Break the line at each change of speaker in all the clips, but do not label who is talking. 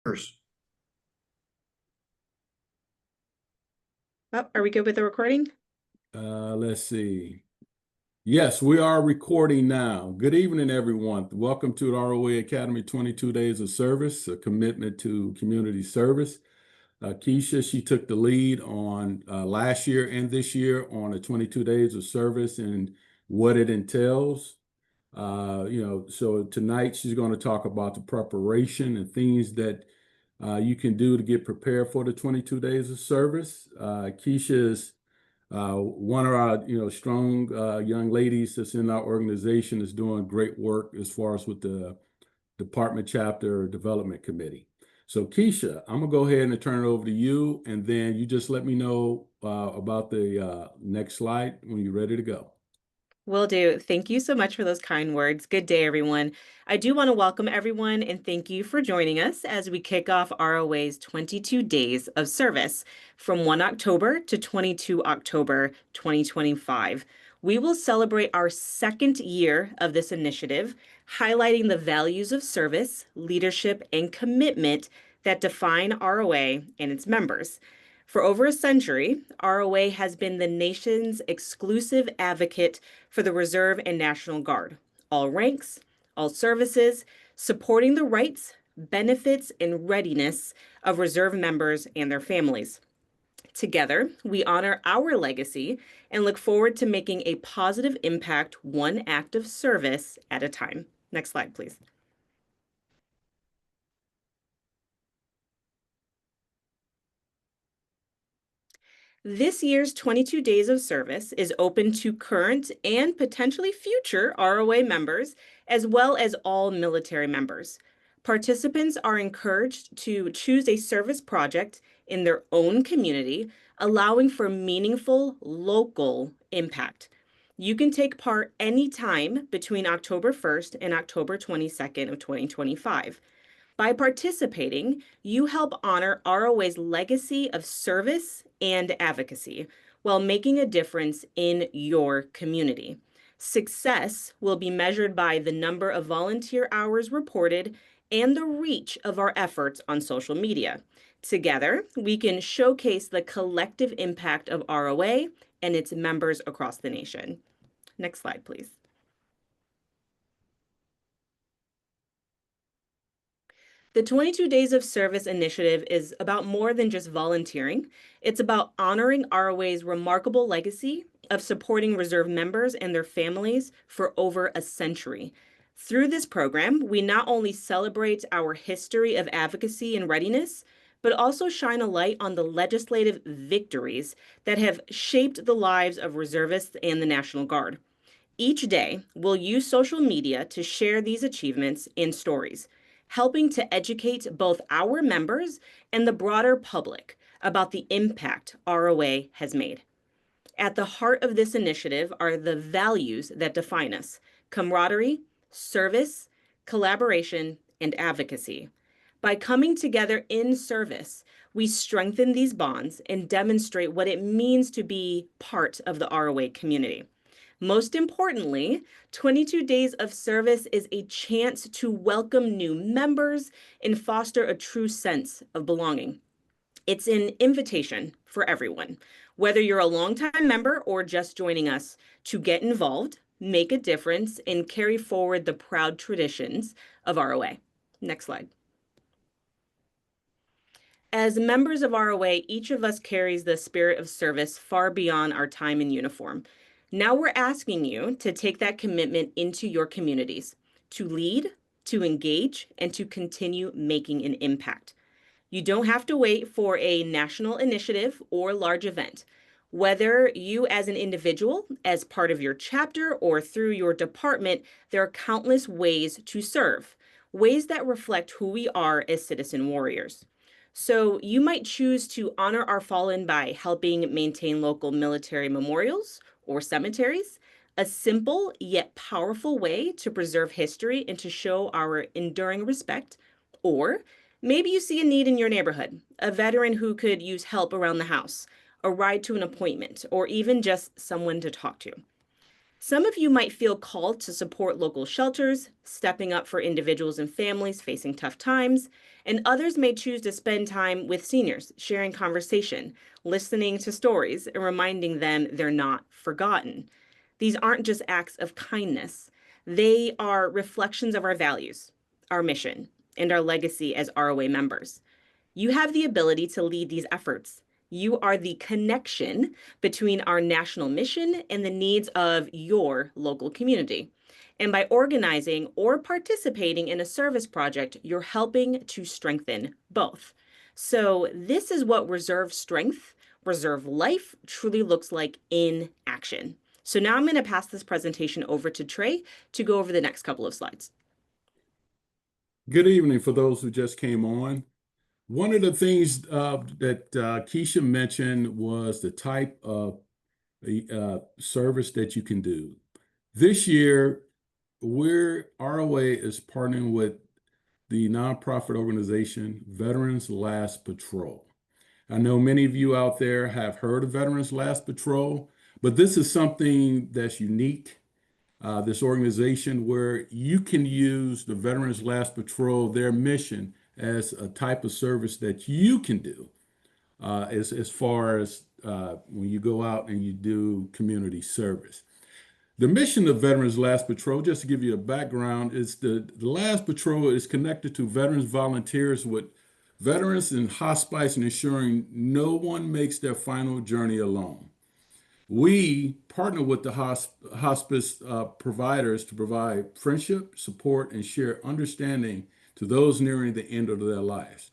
Oh, are we good with the recording?
Let's see. Yes, we are recording now. Good evening, everyone. Welcome to the ROA Academy 22 Days of Service, a commitment to community service. Keisha, she took the lead on last year and this year on the 22 Days of Service and what it entails. So tonight she's going to talk about the preparation and things that you can do to get prepared for the 22 Days of Service. Keisha is one of our, strong young ladies that's in our organization is doing great work as far as with the department chapter development committee. So Keisha, I'm gonna go ahead and turn it over to you, and then you just let me know about the next slide when you're ready to go.
Will do. Thank you so much for those kind words. Good day, everyone. I do want to welcome everyone and thank you for joining us as we kick off ROA's 22 Days of Service from 1 October to 22 October 2025. We will celebrate our second year of this initiative, highlighting the values of service, leadership, and commitment that define ROA and its members. For over a century, ROA has been the nation's exclusive advocate for the Reserve and National Guard, all ranks, all services, supporting the rights, benefits, and readiness of Reserve members and their families. Together, we honor our legacy and look forward to making a positive impact one act of service at a time. Next slide, please. This year's 22 Days of Service is open to current and potentially future ROA members, as well as all military members. Participants are encouraged to choose a service project in their own community, allowing for meaningful local impact. You can take part anytime between October 1st and October 22nd of 2025. By participating, you help honor ROA's legacy of service and advocacy while making a difference in your community. Success will be measured by the number of volunteer hours reported and the reach of our efforts on social media. Together, we can showcase the collective impact of ROA and its members across the nation. Next slide, please. The 22 Days of Service initiative is about more than just volunteering. It's about honoring ROA's remarkable legacy of supporting Reserve members and their families for over a century. Through this program, we not only celebrate our history of advocacy and readiness, but also shine a light on the legislative victories that have shaped the lives of reservists and the National Guard. Each day, we'll use social media to share these achievements and stories, helping to educate both our members and the broader public about the impact ROA has made. At the heart of this initiative are the values that define us: camaraderie, service, collaboration, and advocacy. By coming together in service, we strengthen these bonds and demonstrate what it means to be part of the ROA community. Most importantly, 22 Days of Service is a chance to welcome new members and foster a true sense of belonging. It's an invitation for everyone, whether you're a longtime member or just joining us, to get involved, make a difference, and carry forward the proud traditions of ROA. Next slide. As members of ROA, each of us carries the spirit of service far beyond our time in uniform. Now we're asking you to take that commitment into your communities, to lead, to engage, and to continue making an impact. You don't have to wait for a national initiative or large event. Whether you as an individual, as part of your chapter, or through your department, there are countless ways to serve, ways that reflect who we are as citizen warriors. So you might choose to honor our fallen by helping maintain local military memorials or cemeteries, a simple yet powerful way to preserve history and to show our enduring respect. Or maybe you see a need in your neighborhood, a veteran who could use help around the house, a ride to an appointment, or even just someone to talk to. Some of you might feel called to support local shelters, stepping up for individuals and families facing tough times, and others may choose to spend time with seniors, sharing conversation, listening to stories, and reminding them they're not forgotten. These aren't just acts of kindness, they are reflections of our values, our mission, and our legacy as ROA members. You have the ability to lead these efforts. You are the connection between our national mission and the needs of your local community. And by organizing or participating in a service project, you're helping to strengthen both. So, this is what reserve strength, reserve life truly looks like in action. So, now I'm going to pass this presentation over to Trey to go over the next couple of slides.
Good evening for those who just came on. One of the things that Keisha mentioned was the type of service that you can do. This year, ROA is partnering with the nonprofit organization Veterans Last Patrol. I know many of you out there have heard of Veterans Last Patrol, but this is something that's unique. This organization where you can use the Veterans Last Patrol, their mission, as a type of service that you can do as far as when you go out and you do community service. The mission of Veterans Last Patrol, just to give you a background, is the Last Patrol is connected to veterans volunteers with veterans in hospice and ensuring no one makes their final journey alone. We partner with the hospice providers to provide friendship, support, and share understanding to those nearing the end of their lives.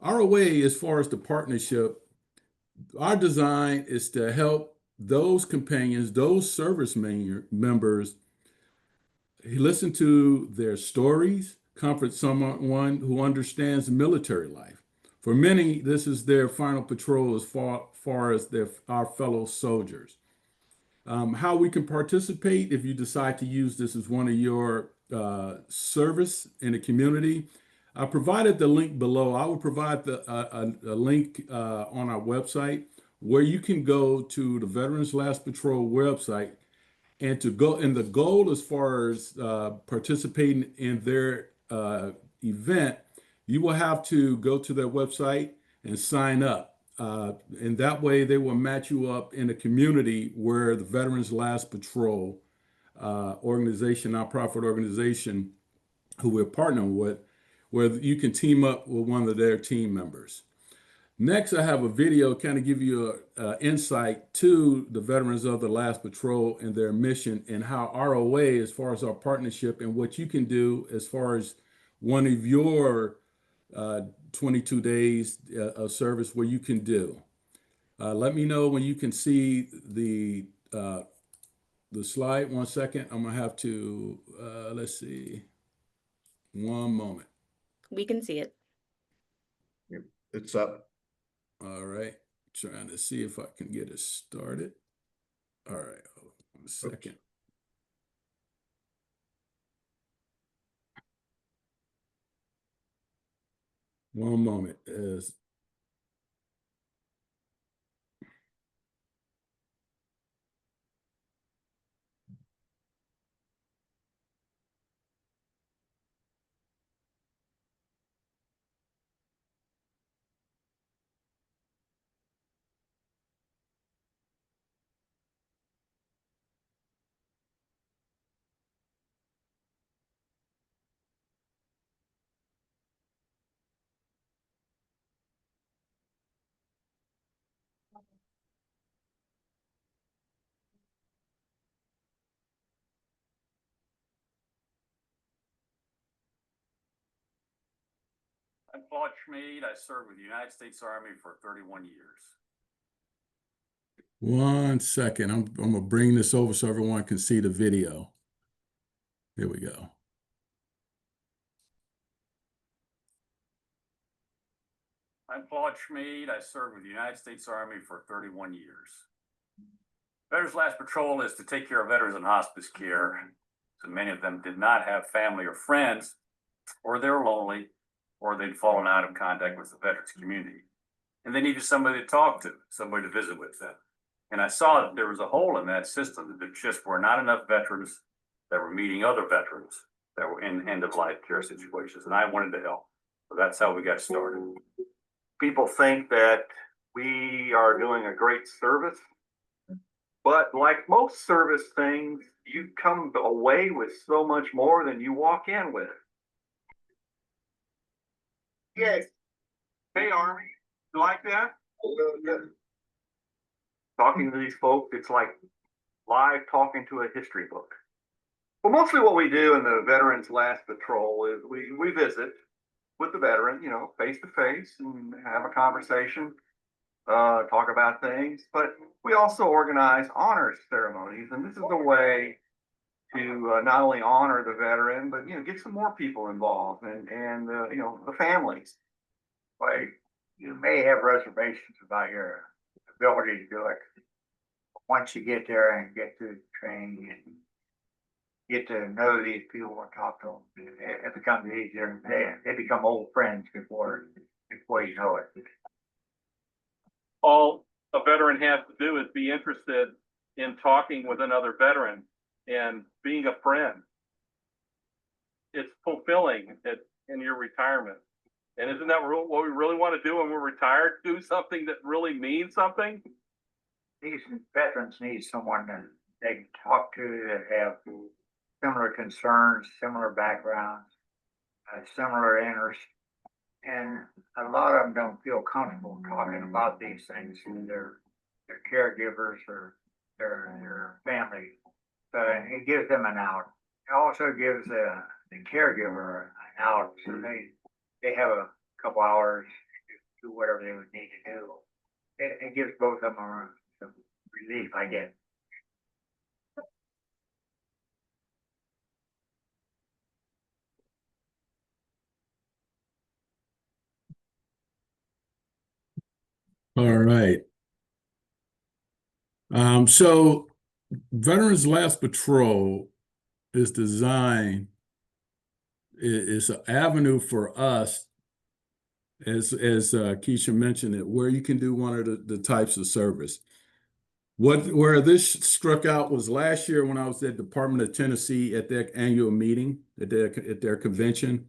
ROA, as far as the partnership, our design is to help those companions, those service members, listen to their stories, comfort someone who understands military life. For many, this is their final patrol as far as our fellow soldiers. How we can participate if you decide to use this as one of your service in the community. I provided the link below. I will provide a link on our website where you can go to the Veterans Last Patrol website and the goal as far as participating in their event, you will have to go to their website and sign up. And that way they will match you up in a community where the Veterans Last Patrol organization, nonprofit organization who we're partnering with, where you can team up with one of their team members. Next, I have a video kind of give you an insight to the veterans of the Last Patrol and their mission and how ROA, as far as our partnership and what you can do as far as one of your 22 days of service where you can do. Let me know when you can see the slide. 1 second. I'm gonna have to, let's see, one moment.
We can see it.
Yep, it's up.
All right, trying to see if I can get it started. All right, 1 second. One moment.
I'm Claude Schmid. I served with the United States Army for 31 years.
1 second. I'm gonna bring this over so everyone can see the video. Here we go.
I'm Claude Schmid. I served with the United States Army for 31 years. Veterans Last Patrol is to take care of veterans in hospice care. So many of them did not have family or friends, or they're lonely, or they'd fallen out of contact with the veterans community. And they needed somebody to talk to, somebody to visit with them. And I saw that there was a hole in that system, that there just were not enough veterans that were meeting other veterans that were in end-of-life care situations, and I wanted to help. So that's how we got started.
People think that we are doing a great service, but like most service things, you come away with so much more than you walk in with. Yes. Hey, Army, you like that? Talking to these folks, it's like live talking to a history book. Well, mostly what we do in the Veterans Last Patrol is we visit with the veteran, face to face, and have a conversation, talk about things. But we also organize honors ceremonies, and this is a way to not only honor the veteran, but get some more people involved, and the families.
Like, you may have reservations about your ability to do it. Once you get there and get through the training and get to know these people and talk to them, it becomes easier. They become old friends before you know it.
All a veteran has to do is be interested in talking with another veteran and being a friend. It's fulfilling in your retirement. And isn't that what we really want to do when we're retired? Do something that really means something?
These veterans need someone that they can talk to, that have similar concerns, similar backgrounds, similar interests. And a lot of them don't feel comfortable talking about these things to their caregivers or their family. So it gives them an out. It also gives the caregiver an out. So they have a couple hours to do whatever they would need to do. It gives both of them some relief, I guess.
All right. So Veterans Last Patrol is designed, it's an avenue for us, as Keisha mentioned it, where you can do one of the types of service. Where this struck out was last year when I was at Department of Tennessee at their annual meeting, at their convention.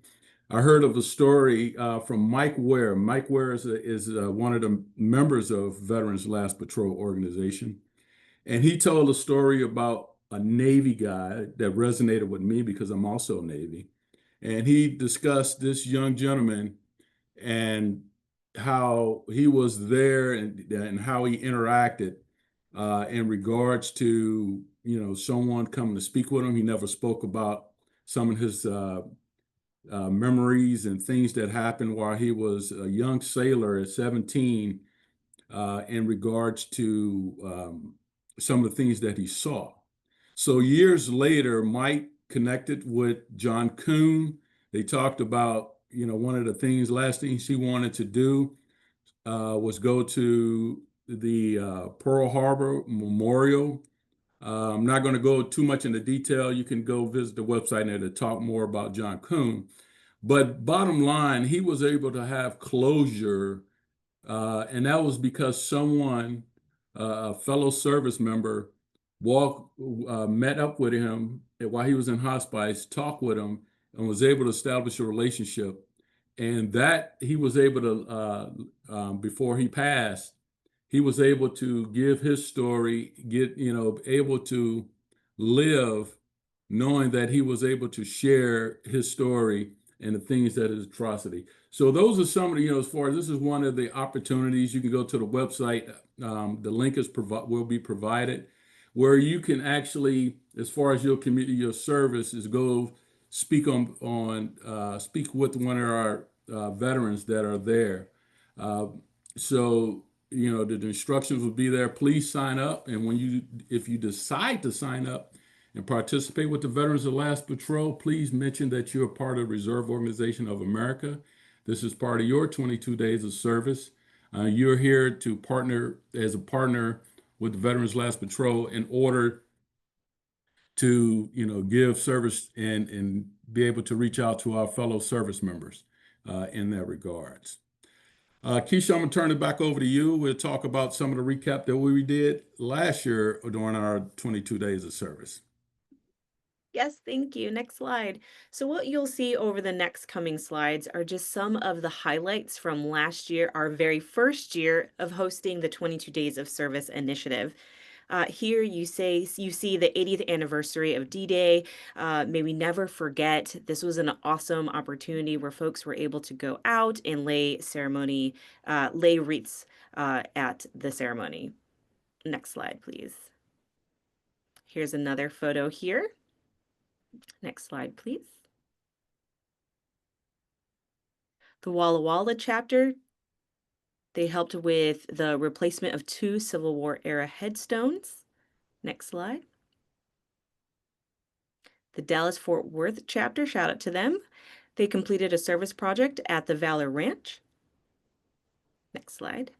I heard of a story from Mike Ware. Mike Ware is one of the members of Veterans Last Patrol organization. And he told a story about a Navy guy that resonated with me because I'm also Navy. And he discussed this young gentleman and how he was there and how he interacted in regards to, someone coming to speak with him. He never spoke about some of his memories and things that happened while he was a young sailor at 17 in regards to some of the things that he saw. So years later, Mike connected with John Kuhn. They talked about, one of the last things he wanted to do was go to the Pearl Harbor Memorial. I'm not going to go too much into detail. You can go visit the website there to talk more about John Kuhn. But bottom line, he was able to have closure, and that was because someone, a fellow service member, met up with him while he was in hospice, talked with him, and was able to establish a relationship. And that he was able to, before he passed, he was able to give his story, able to live knowing that he was able to share his story and the things that is atrocity. So those are some of the, as far as this is one of the opportunities, you can go to the website. The link will be provided where you can actually, as far as your community, your service is, go speak speak with one of our veterans that are there. So the instructions will be there. Please sign up, and if you decide to sign up and participate with the Veterans of Last Patrol, please mention that you're part of the Reserve Organization of America. This is part of your 22 days of service. You're here to partner as a partner with the Veterans Last Patrol in order to, give service and be able to reach out to our fellow service members in that regards. Keisha, I'm gonna turn it back over to you. We'll talk about some of the recap that we did last year during our 22 days of service.
Yes, thank you. Next slide. So what you'll see over the next coming slides are just some of the highlights from last year, our very first year of hosting the 22 Days of Service initiative. Here you see the 80th anniversary of D-Day. May we never forget, this was an awesome opportunity where folks were able to go out and lay wreaths at the ceremony. Next slide, please. Here's another photo here. Next slide, please. The Walla Walla chapter, they helped with the replacement of 2 Civil War era headstones. Next slide. The Dallas Fort Worth chapter, shout out to them. They completed a service project at the Valor Ranch. Next slide.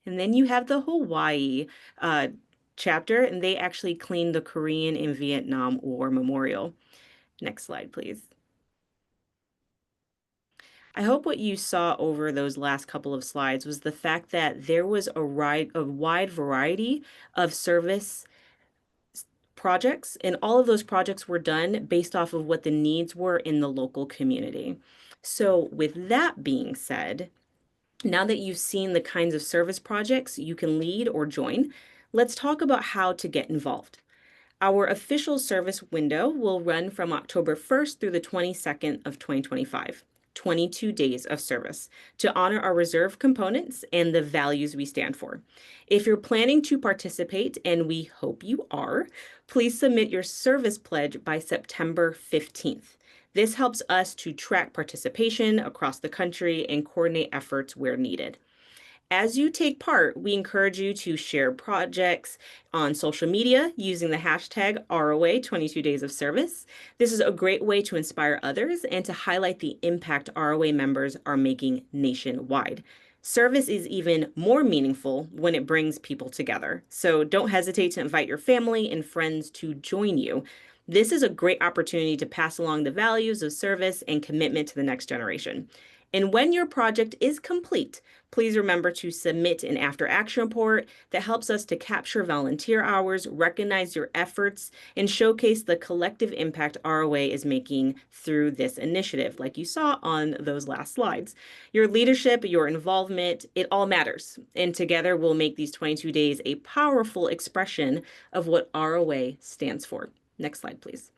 And then you have the Hawaii chapter, and they actually cleaned the Korean and Vietnam War Memorial. Next slide, please. I hope what you saw over those last couple of slides was the fact that there was a wide variety of service projects, and all of those projects were done based off of what the needs were in the local community. So with that being said, now that you've seen the kinds of service projects you can lead or join, let's talk about how to get involved. Our official service window will run from October 1st through the 22nd of 2025, 22 days of service to honor our reserve components and the values we stand for. If you're planning to participate, and we hope you are, please submit your service pledge by September 15th. This helps us to track participation across the country and coordinate efforts where needed. As you take part, we encourage you to share projects on social media using the hashtag ROA 22 Days of Service. This is a great way to inspire others and to highlight the impact ROA members are making nationwide. Service is even more meaningful when it brings people together. So don't hesitate to invite your family and friends to join you. This is a great opportunity to pass along the values of service and commitment to the next generation. And when your project is complete, please remember to submit an after action report that helps us to capture volunteer hours, recognize your efforts, and showcase the collective impact ROA is making through this initiative, like you saw on those last slides. Your leadership, your involvement, it all matters. And together we'll make these 22 days a powerful expression of what ROA stands for. Next slide, please.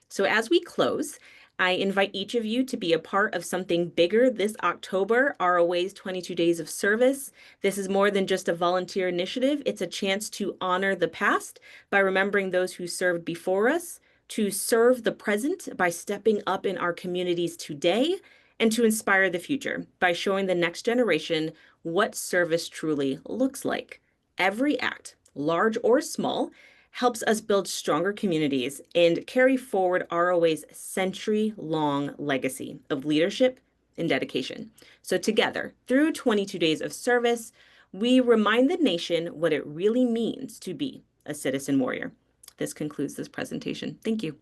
So as we close, I invite each of you to be a part of something bigger this October, ROA's 22 Days of Service. This is more than just a volunteer initiative. It's a chance to honor the past by remembering those who served before us, to serve the present by stepping up in our communities today, and to inspire the future by showing the next generation what service truly looks like. Every act, large or small, helps us build stronger communities and carry forward ROA's century-long legacy of leadership and dedication. So together, through 22 days of service, we remind the nation what it really means to be a citizen warrior. This concludes this presentation. Thank you.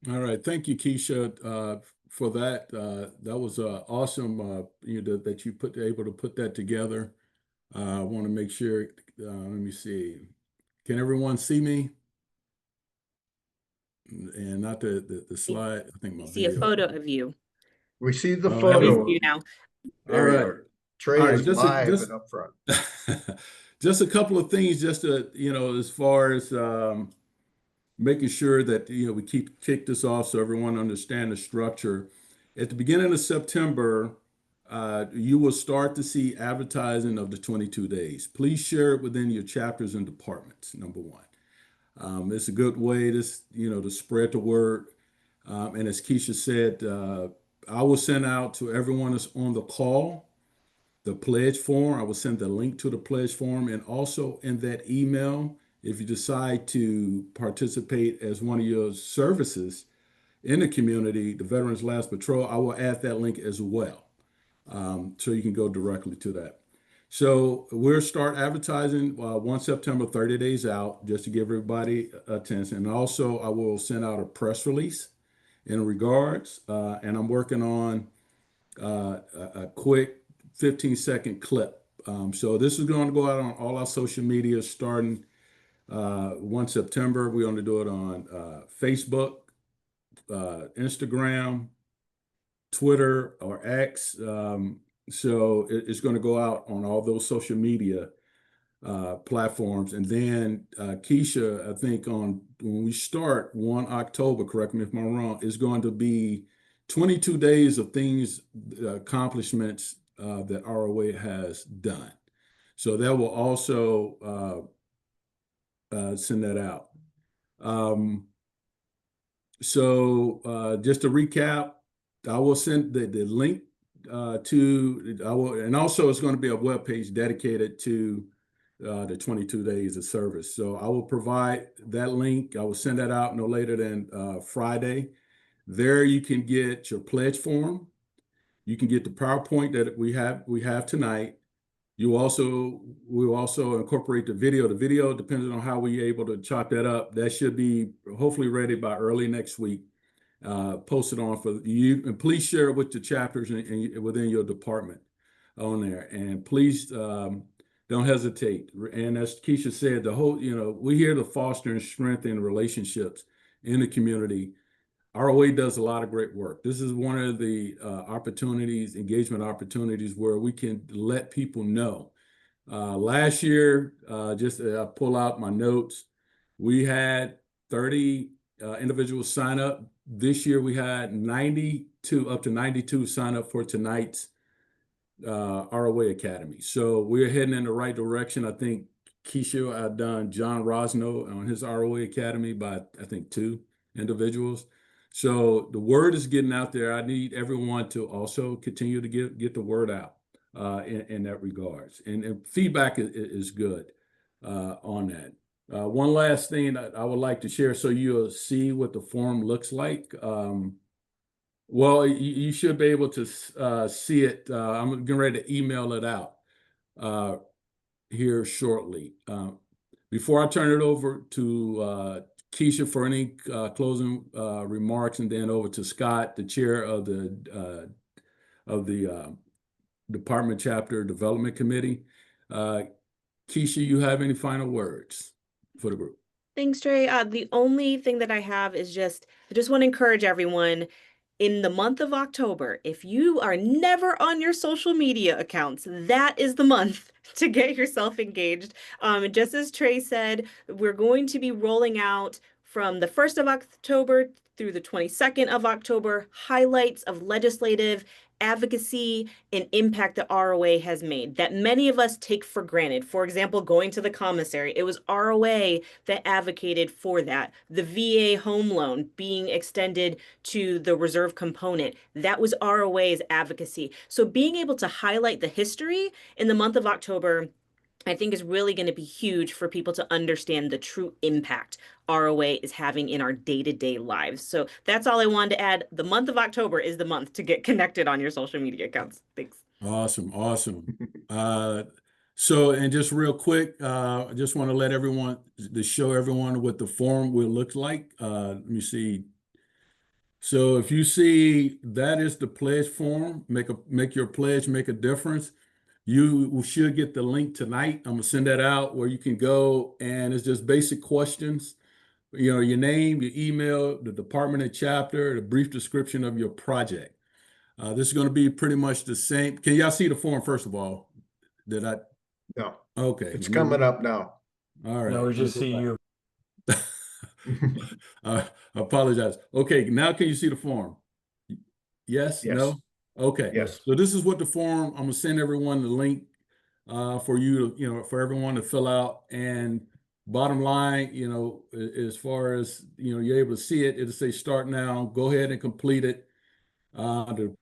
All right, thank you, Keisha, for that. That was awesome. That you able to put that together. I want to make sure. Let me see. Can everyone see me? And not the slide. I think my
I see a
video.
photo of you.
We see the
Oh,
Oh, we see
photo.
you now.
There we
All right.
are. Trey
All right,
is live and up front.
just a couple of things, just to, as far as making sure that, we kick this off so everyone understand the structure. At the beginning of September, you will start to see advertising of the 22 days. Please share it within your chapters and departments, number one. It's a good way to spread the word. And as Keisha said, I will send out to everyone that's on the call the pledge form. I will send the link to the pledge form, and also in that email, if you decide to participate as one of your services in the community, the Veterans Last Patrol, I will add that link as well. So you can go directly to that. So we'll start advertising 1 September, 30 days out, just to give everybody attention. And also I will send out a press release in regards, and I'm working on a quick 15-second clip. So this is going to go out on all our social media starting 1 September. We're going to do it on Facebook, Instagram, Twitter, or X. So it's going to go out on all those social media platforms. And then Keisha, I think when we start 1 October, correct me if I'm wrong, is going to be 22 days of things, accomplishments that ROA has done. So that will also send that out. Just to recap, I will send the link and also it's going to be a web page dedicated to the 22 days of service. So I will provide that link. I will send that out no later than Friday. There you can get your pledge form. You can get the PowerPoint that we have tonight. We'll also incorporate the video. The video, depending on how we're able to chop that up, that should be hopefully ready by early next week. Posted on for you, and please share it with the chapters and within your department on there. And please don't hesitate. And as Keisha said, we're here to foster and strengthen relationships in the community. ROA does a lot of great work. This is one of the engagement opportunities where we can let people know. Last year, just I pull out my notes, we had 30 individuals sign up. This year we had 92, up to 92 sign up for tonight's ROA Academy. So we're heading in the right direction. I think Keisha, I've done John Rosno on his ROA Academy by, I think, 2 individuals. So the word is getting out there. I need everyone to also continue to get the word out in that regards. And feedback is good on that. One last thing that I would like to share so you'll see what the form looks like. Well, you should be able to see it. I'm getting ready to email it out here shortly. Before I turn it over to Keisha for any closing remarks, and then over to Scott, the chair of the Department Chapter Development Committee. Keisha, you have any final words for the group?
Thanks, Trey. The only thing that I have is I just want to encourage everyone in the month of October, if you are never on your social media accounts, that is the month to get yourself engaged. Just as Trey said, we're going to be rolling out from the 1st of October through the 22nd of October, highlights of legislative advocacy and impact that ROA has made that many of us take for granted. For example, going to the commissary, it was ROA that advocated for that. The VA home loan being extended to the reserve component, that was ROA's advocacy. So being able to highlight the history in the month of October, I think is really going to be huge for people to understand the true impact ROA is having in our day-to-day lives. So that's all I wanted to add. The month of October is the month to get connected on your social media accounts. Thanks.
Awesome. So, and just real quick, I just want to let everyone, to show everyone what the form will look like. Let me see. So if you see, that is the pledge form. Make your pledge make a difference. You should get the link tonight. I'm gonna send that out where you can go, and it's just basic questions. Your name, your email, the department and chapter, the brief description of your project. This is going to be pretty much the same. Can y'all see the form first of all?
No,
Okay.
it's coming up now.
All right.
No, we just see you.
I apologize. Okay, now can you see the form? Yes?
Yes.
No? Okay.
Yes.
So this is what the form, I'm gonna send everyone the link for you to, for everyone to fill out. And bottom line, as far as, you're able to see it, it'll say start now. Go ahead and complete it. The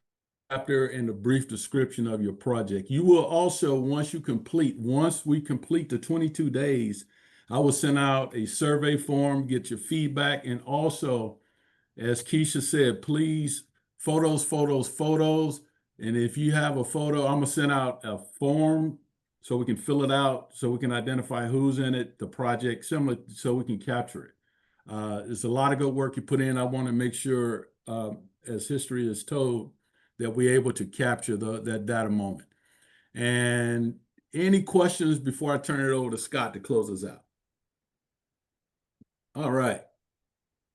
chapter and the brief description of your project. You will also, once we complete the 22 days, I will send out a survey form, get your feedback, and also, as Keisha said, please, photos. And if you have a photo, I'm gonna send out a form so we can fill it out, so we can identify who's in it, the project, similar, so we can capture it. It's a lot of good work you put in. I want to make sure as history is told, that we're able to capture that data moment. And any questions before I turn it over to Scott to close us out? All right.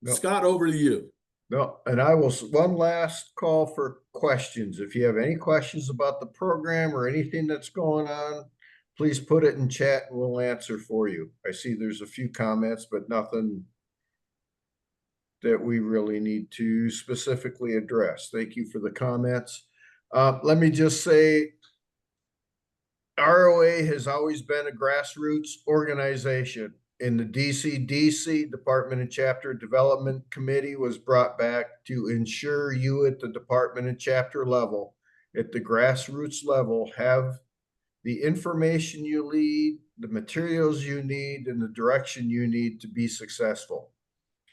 No.
Scott, over to you.
No, and I will, one last call for questions. If you have any questions about the program or anything that's going on, please put it in chat and we'll answer for you. I see there's a few comments, but nothing that we really need to specifically address. Thank you for the comments. Let me just say, ROA has always been a grassroots organization. In the DC Department and Chapter Development Committee was brought back to ensure you at the department and chapter level, at the grassroots level, have the information you need, the materials you need, and the direction you need to be successful.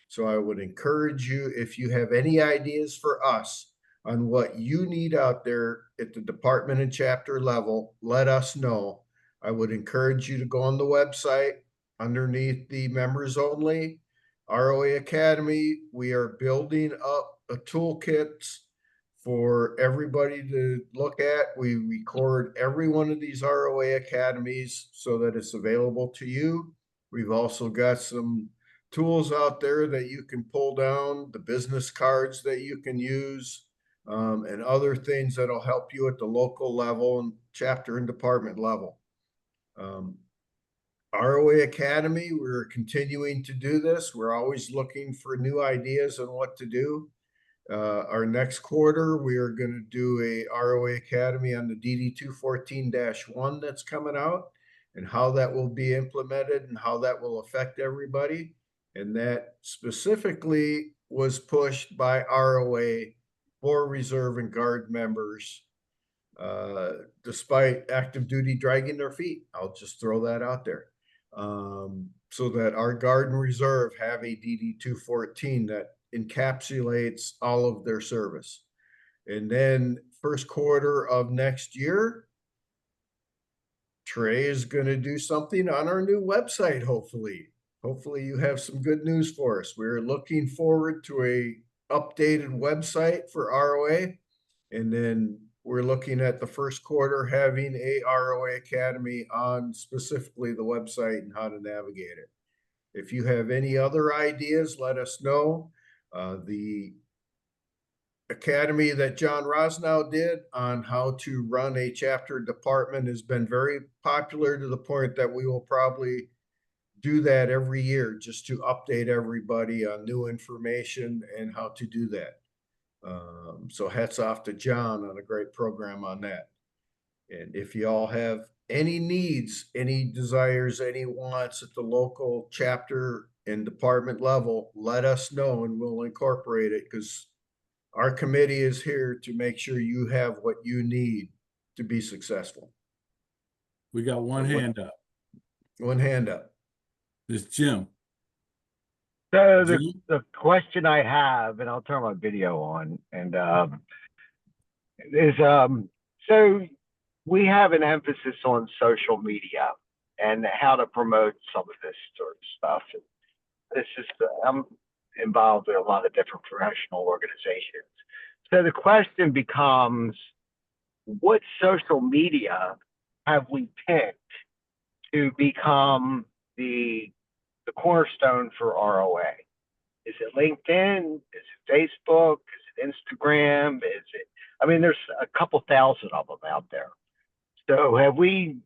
So I would encourage you, if you have any ideas for us on what you need out there at the department and chapter level, let us know. I would encourage you to go on the website underneath the members only ROA Academy. We are building up a toolkit for everybody to look at. We record every one of these ROA academies so that it's available to you. We've also got some tools out there that you can pull down, the business cards that you can use, and other things that'll help you at the local level and chapter and department level. ROA Academy, we're continuing to do this. We're always looking for new ideas on what to do. Our next quarter, we are going to do a ROA Academy on the DD 214-1 that's coming out and how that will be implemented and how that will affect everybody. And that specifically was pushed by ROA for reserve and guard members, despite active duty dragging their feet. I'll just throw that out there. So that our guard and reserve have a DD 214 that encapsulates all of their service. And then first quarter of next year, Trey is going to do something on our new website, hopefully. Hopefully you have some good news for us. We're looking forward to a updated website for ROA. And then we're looking at the first quarter having a ROA Academy on specifically the website and how to navigate it. If you have any other ideas, let us know. The academy that John Rosnow did on how to run a chapter department has been very popular to the point that we will probably do that every year just to update everybody on new information and how to do that. So hats off to John on a great program on that. And if you all have any needs, any desires, any wants at the local chapter and department level, let us know and we'll incorporate it, because our committee is here to make sure you have what you need to be successful.
We got one hand up.
One hand up.
It's Jim.
So
Jim?
the question I have, and I'll turn my video on, and is so we have an emphasis on social media and how to promote some of this sort of stuff. And this is I'm involved in a lot of different professional organizations. So the question becomes, what social media have we picked to become the cornerstone for ROA? Is it LinkedIn? Is it Facebook? Is it Instagram? Is it, I mean, there's a couple thousand of them out there. So have we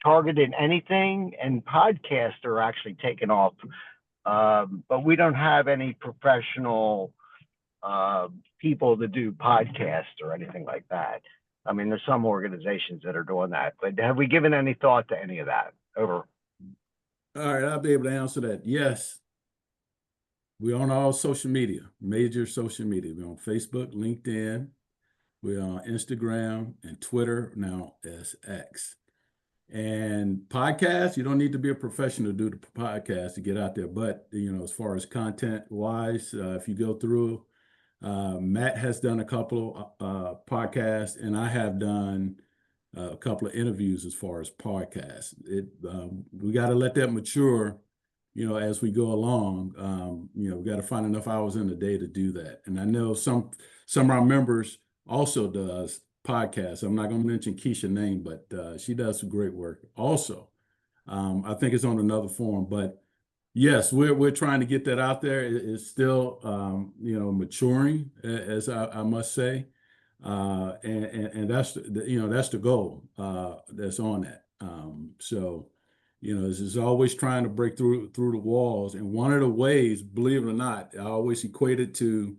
targeted anything? And podcasts are actually taken off, but we don't have any professional people to do podcasts or anything like that. I mean, there's some organizations that are doing that, but have we given any thought to any of that? Over.
All right, I'll be able to answer that. Yes. We're on all social media, major social media. We're on Facebook, LinkedIn. We're on Instagram and Twitter, now as X. And podcasts, you don't need to be a professional to do the podcast to get out there. But, you know, as far as content-wise, if you go through, Matt has done a couple of podcasts, and I have done a couple of interviews as far as podcasts. We got to let that mature, as we go along. We got to find enough hours in the day to do that. And I know some of our members also does podcasts. I'm not going to mention Keisha's name, but she does some great work also. I think it's on another forum, but yes, we're trying to get that out there. It's still maturing, as I must say, and that's that's the goal that's on that. It's always trying to break through the walls, and one of the ways, believe it or not, I always equate it to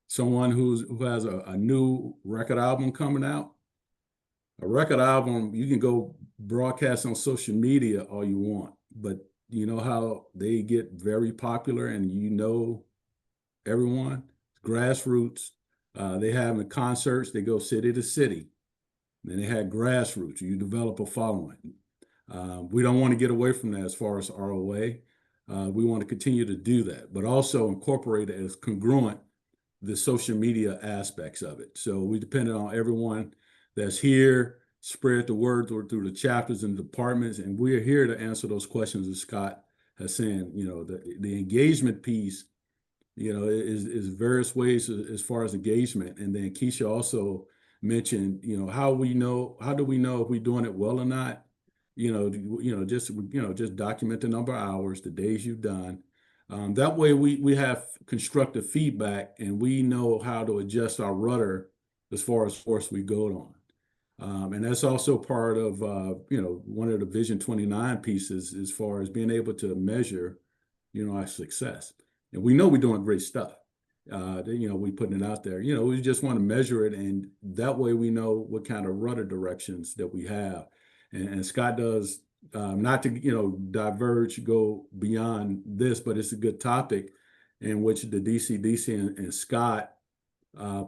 someone who has a new record album coming out. A record album, you can go broadcast on social media all you want, but you know how they get very popular, and everyone, grassroots. They have in concerts, they go city to city. Then they had grassroots. You develop a following. We don't want to get away from that as far as ROA. We want to continue to do that, but also incorporate it as congruent the social media aspects of it. So we depend on everyone that's here, spread the word through the chapters and departments, and we're here to answer those questions as Scott has said. The engagement piece, is various ways as far as engagement. And then Keisha also mentioned, how do we know if we're doing it well or not? Just document the number of hours, the days you've done. That way we have constructive feedback, and we know how to adjust our rudder as far as force we go on. And that's also part of, one of the Vision 29 pieces as far as being able to measure, our success. And we know we're doing great stuff. We putting it out there. We just want to measure it, and that way we know what kind of rudder directions that we have. And Scott does, not to diverge, go beyond this, but it's a good topic in which the DCDC and Scott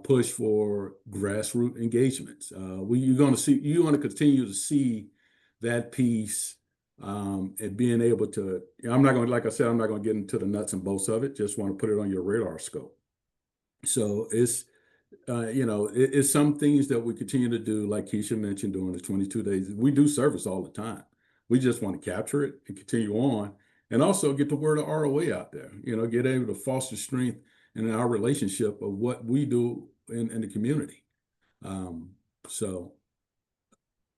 push for grassroots engagements. You're going to continue to see that piece, and being able to. I'm not going to, like I said, I'm not going to get into the nuts and bolts of it. Just want to put it on your radar scope. So it's it's some things that we continue to do, like Keisha mentioned, during the 22 days. We do service all the time. We just want to capture it and continue on, and also get the word of ROA out there. Get able to foster strength in our relationship of what we do in the community. So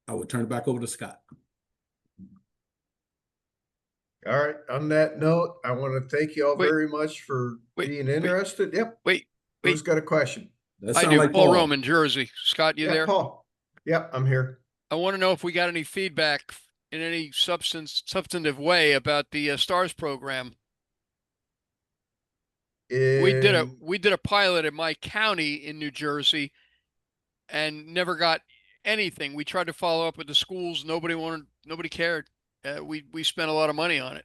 I would turn it back over to Scott.
All right. On that note, I want to thank you all very much for being interested. Yep. Who's got a question?
I do. Like Paul Roman, Jersey. Scott, you there?
Paul. Yep, I'm here.
I want to know if we got any feedback in any substantive way about the STARS program. We did a pilot in my county in New Jersey and never got anything. We tried to follow up with the schools. Nobody cared. We spent a lot of money on it.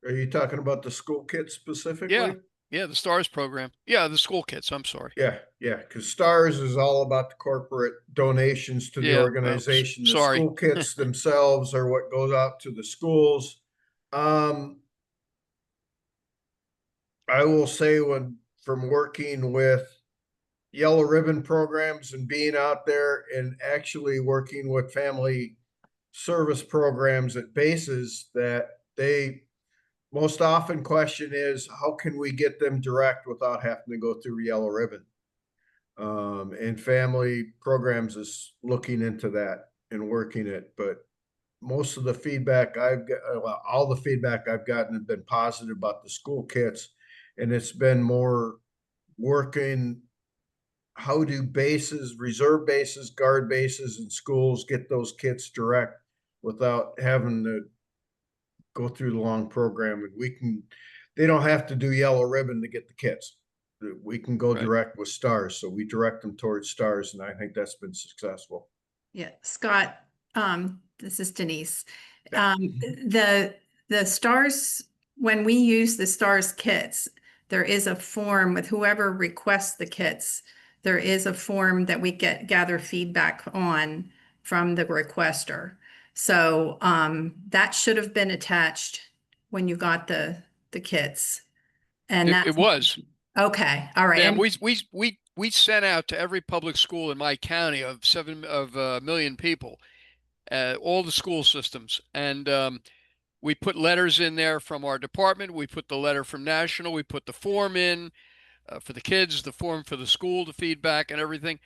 Are you talking about the school kits specifically?
Yeah, the STARS program. Yeah, the school kits. I'm sorry.
Yeah, because STARS is all about the corporate donations to the organization. The school kits themselves are what goes out to the schools. I will say, from working with Yellow Ribbon programs and being out there and actually working with family service programs at bases, that they most often question is, how can we get them direct without having to go through Yellow Ribbon? And family programs is looking into that and working it. But most of the feedback all the feedback I've gotten have been positive about the school kits. And it's been more working, how do bases, reserve bases, guard bases, and schools get those kits direct without having to go through the long program. And they don't have to do Yellow Ribbon to get the kits. We can go direct with STARS. So we direct them towards STARS, and I think that's been successful.
Yeah, Scott, this is Denise. The STARS, when we use the STARS kits, there is a form with whoever requests the kits. There is a form that we gather feedback on from the requester. So that should have been attached when you got the kits. And
it was.
Okay. All right.
And we sent out to every public school in my county of 7 million people, all the school systems. And We put letters in there from our department. We put the letter from national. We put the form in for the kids, the form for the school, the feedback and everything.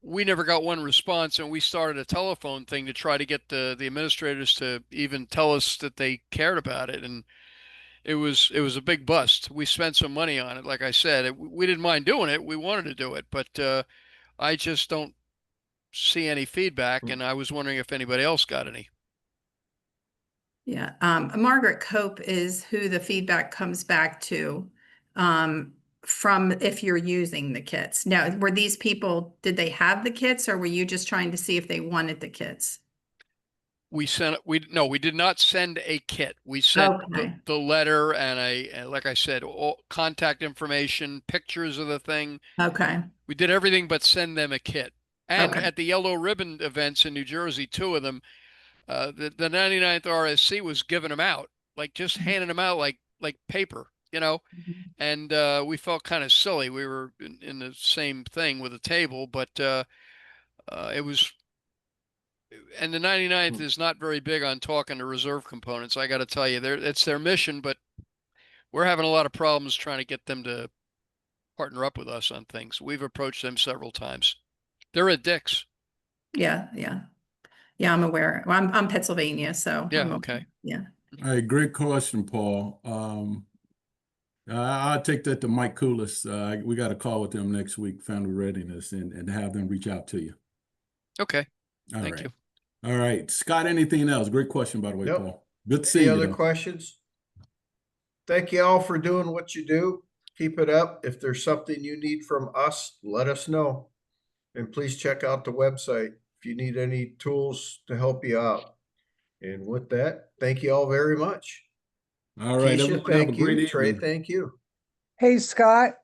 We never got one response, and we started a telephone thing to try to get the administrators to even tell us that they cared about it. And it was a big bust. We spent some money on it. Like I said, we didn't mind doing it. We wanted to do it, but I just don't see any feedback, and I was wondering if anybody else got any.
Yeah, Margaret Cope is who the feedback comes back to from if you're using the kits. Now, were these people, did they have the kits, or were you just trying to see if they wanted the kits?
We did not send a kit. We sent
Okay.
the letter and like I said, all contact information, pictures of the thing.
Okay.
We did everything but send them a kit. And
Okay.
at the Yellow Ribbon events in New Jersey, 2 of them, the 99th RSC was giving them out, like just handing them out like paper, you know. And we felt kind of silly. We were in the same thing with a table, but it was. And the 99th is not very big on talking to reserve components. I got to tell you, it's their mission, but we're having a lot of problems trying to get them to partner up with us on things. We've approached them several times. They're at Dick's.
Yeah, yeah. Yeah, I'm aware. Well, I'm Pennsylvania, so
Yeah, okay.
Yeah.
All right, great question, Paul. I'll take that to Mike Coolis. We got a call with them next week, Family Readiness, and have them reach out to you.
Okay.
All
Thank
right.
you.
All right. Scott, anything else? Great question, by the way,
Yep.
Paul. Good to
Any
see you.
other
though.
questions? Thank you all for doing what you do. Keep it up. If there's something you need from us, let us know. And please check out the website if you need any tools to help you out. And with that, thank you all very much.
All right,
Keisha,
everyone have a
thank
great
you. Trey,
evening.
thank you.
Hey, Scott,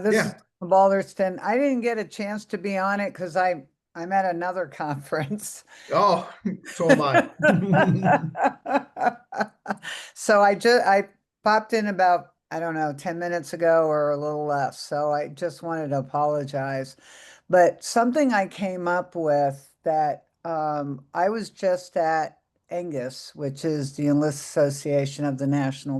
this is
Yeah.
Balderston. I didn't get a chance to be on it because I'm at another conference.
Oh, so am I.
So I popped in about, I don't know, 10 minutes ago or a little less. So I just wanted to apologize. But something I came up with that I was just at Angus, which is the Enlist Association of the National